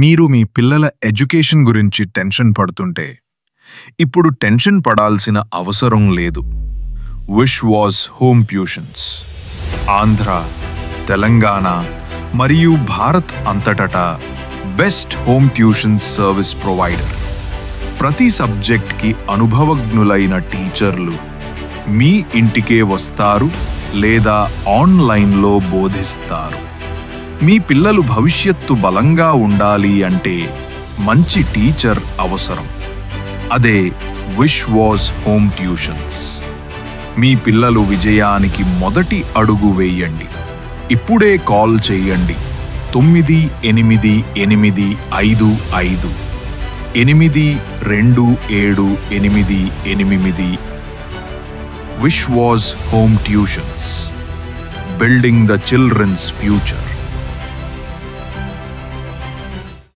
మీరు మీ పిల్లల ఎడ్యుకేషన్ గురించి టెన్షన్ పడుతుంటే ఇప్పుడు టెన్షన్ పడాల్సిన అవసరం లేదు. Wish was home tuitions Andhra, Telangana మరియు భారత్ అంతటా best home tuitions service provider. ప్రతి సబ్జెక్ట్కి అనుభవజ్ఞులైన టీచర్లు మీ ఇంటికే వస్తారు లేదా ఆన్లైన్లో బోధిస్తారు. మీ పిల్లలు భవిష్యత్తు బలంగా ఉండాలి అంటే మంచి టీచర్ అవసరం. అదే విష్ వాజ్ హోమ్ ట్యూషన్స్. మీ పిల్లలు విజయానికి మొదటి అడుగు వేయండి. ఇప్పుడే కాల్ చేయండి 9855827828. Wish was home tuitions, building the children's future.